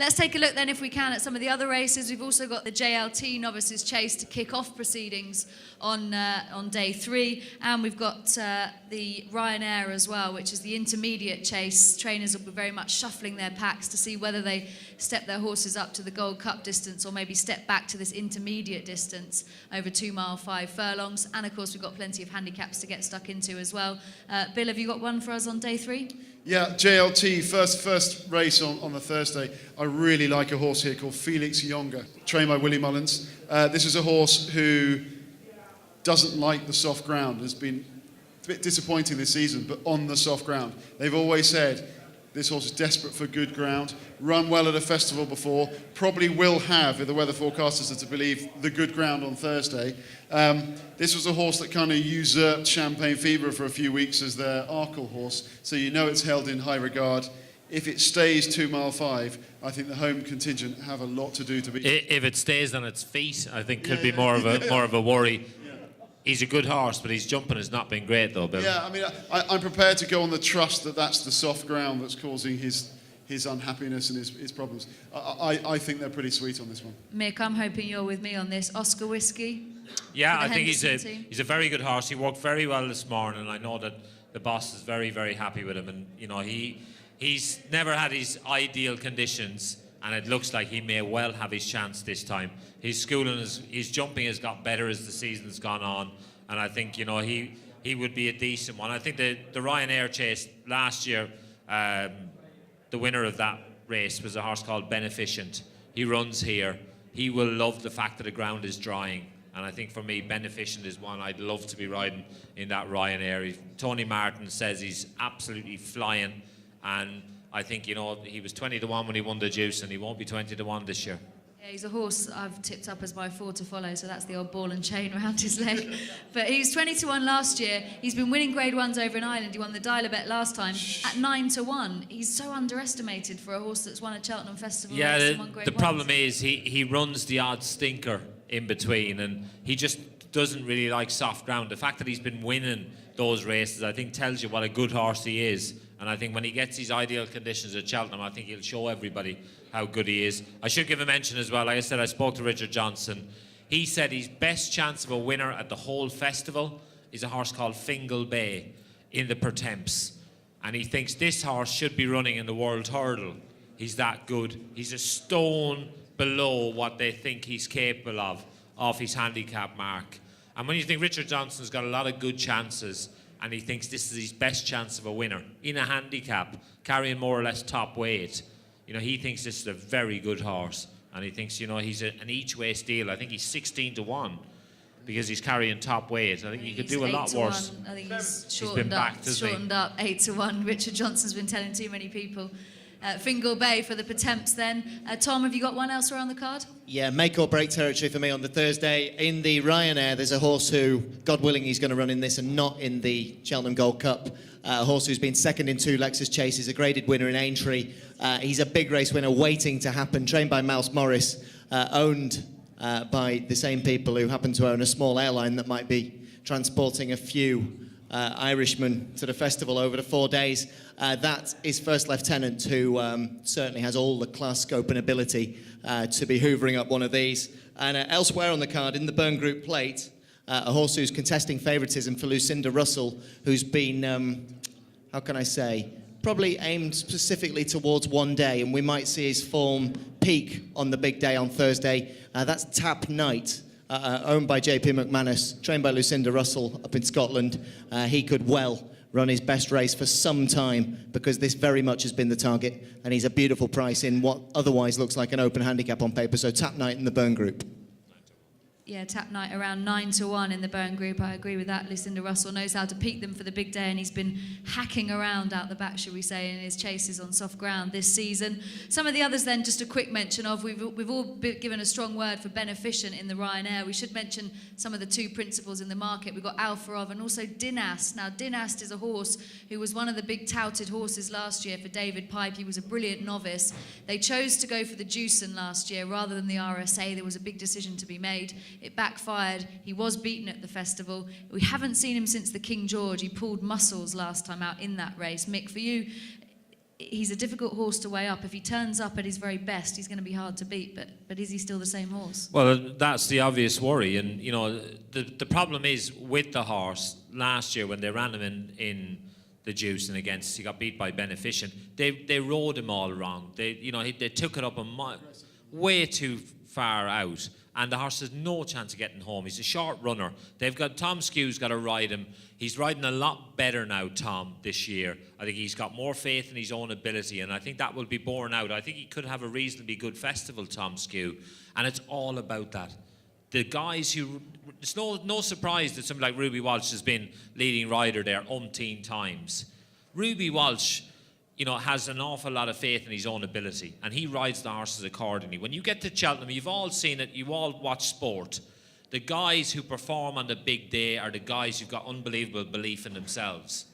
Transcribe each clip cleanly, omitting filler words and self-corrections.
Let's take a look then, if we can, at some of the other races. We've also got the JLT Novices Chase to kick off proceedings on day 3, and we've got the Ryanair as well, which is the intermediate chase. Trainers will be very much shuffling their packs to see whether they step their horses up to the Gold Cup distance or maybe step back to this intermediate distance over 2 mile 5 furlongs. And of course, we've got plenty of handicaps to get stuck into as well. Bill, have you got one for us on day 3? Yeah, JLT, first race on the Thursday. I really like a horse here called Felix Younger, trained by Willie Mullins. This is a horse who doesn't like the soft ground. Has been a bit disappointing this season, but on the soft ground. They've always said this horse is desperate for good ground, run well at a festival before, probably will have, if the weather forecasters are to believe, the good ground on Thursday. This was a horse that kind of usurped Champagne Fever for a few weeks as their Arkle horse, so you know it's held in high regard. If it stays 2 mile 5, I think the home contingent have a lot to do to beat. If it stays on its feet, I think could be more of a worry. He's a good horse, but his jumping has not been great, though, Bill. Yeah, I mean, I'm prepared to go on the trust that that's the soft ground that's causing his unhappiness and his problems. I think they're pretty sweet on this one. Mick, I'm hoping you're with me on this. Oscar Whiskey? Yeah, I think he's a very good horse. He worked very well this morning, and I know that the boss is very, very happy with him. And, you know, he's never had his ideal conditions, and it looks like he may well have his chance this time. His schooling, his jumping has got better as the season's gone on, and I think, you know, he would be a decent one. I think the Ryanair chase last year, the winner of that race was a horse called Beneficent. He runs here. He will love the fact that the ground is drying, and I think for me, Beneficent is one I'd love to be riding in that Ryanair. Tony Martin says he's absolutely flying, and I think, you know, he was 20 to 1 when he won the Juice, and he won't be 20 to 1 this year. Yeah, he's a horse I've tipped up as my 4 to follow, so that's the old ball and chain around his leg. But he was 20 to 1 last year. He's been winning Grade 1s over in Ireland. He won the Dialer Bet last time at 9 to 1. He's so underestimated for a horse that's won a Cheltenham Festival. Yeah, the problem is he runs the odd stinker in between, and he just doesn't really like soft ground. The fact that he's been winning those races, I think, tells you what a good horse he is. And I think when he gets his ideal conditions at Cheltenham, I think he'll show everybody how good he is. I should give a mention as well. Like I said, I spoke to Richard Johnson. He said his best chance of a winner at the whole festival is a horse called Fingal Bay in the Pertemps. And he thinks this horse should be running in the World Hurdle. He's that good. He's a stone below what they think he's capable of his handicap mark. And when you think Richard Johnson's got a lot of good chances, and he thinks this is his best chance of a winner in a handicap, carrying more or less top weight. You know, he thinks this is a very good horse, and he thinks, you know, he's an each-way steal. I think he's 16 to 1 because he's carrying top weight. I think he could do a lot worse. I think he's shortened up 8 to 1. Richard Johnson's been telling too many people. Fingal Bay for the Pertemps then. Tom, have you got one elsewhere on the card? Yeah, make or break territory for me on the Thursday. In the Ryanair, there's a horse who, God willing, he's going to run in this and not in the Cheltenham Gold Cup. A horse who's been second in 2 Lexus Chases, a graded winner in Aintree. He's a big race winner waiting to happen, trained by Mouse Morris, owned by the same people who happen to own a small airline that might be transporting a few Irishmen to the festival over the 4 days. That is First Lieutenant, who certainly has all the class, scope and ability to be hoovering up one of these. And elsewhere on the card, in the Burn Group Plate, a horse who's contesting favouritism for Lucinda Russell, who's been, how can I say, probably aimed specifically towards one day, and we might see his form peak on the big day on Thursday. That's Tap Night. Owned by JP McManus, trained by Lucinda Russell up in Scotland. He could well run his best race for some time because this very much has been the target, and he's a beautiful price in what otherwise looks like an open handicap on paper. So Tap Night in the Burn Group. Yeah, Tap Night around 9 to 1 in the Burn Group. I agree with that. Lucinda Russell knows how to peak them for the big day, and he's been hacking around out the back, should we say, in his chases on soft ground this season. Some of the others then, just a quick mention of, we've all given a strong word for Beneficent in the Ryanair. We should mention some of the 2 principals in the market. We've got Alfarov and also Dinast. Now, Dinast is a horse who was one of the big touted horses last year for David Pipe. He was a brilliant novice. They chose to go for the Juicen last year rather than the RSA. There was a big decision to be made. It backfired. He was beaten at the festival. We haven't seen him since the King George. He pulled muscles last time out in that race. Mick, for you, he's a difficult horse to weigh up. If he turns up at his very best, he's going to be hard to beat. But is he still the same horse? Well, that's the obvious worry. And, you know, the problem is with the horse, last year when they ran him in the juice and against, he got beat by Beneficent, they rode him all wrong. They took it up way too far out. And the horse has no chance of getting home. He's a short runner. Tom Skew's got to ride him. He's riding a lot better now, Tom, this year. I think he's got more faith in his own ability, and I think that will be borne out. I think he could have a reasonably good festival, Tom Skew, and it's all about that. The guys who... It's no surprise that somebody like Ruby Walsh has been leading rider there umpteen times. Ruby Walsh, you know, has an awful lot of faith in his own ability, and he rides the horses accordingly. When you get to Cheltenham, you've all seen it, you all watch sport. The guys who perform on the big day are the guys who've got unbelievable belief in themselves.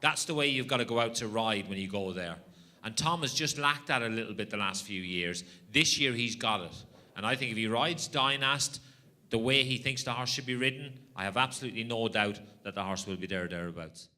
That's the way you've got to go out to ride when you go there. And Tom has just lacked that a little bit the last few years. This year he's got it. And I think if he rides Dynast the way he thinks the horse should be ridden, I have absolutely no doubt that the horse will be thereabouts.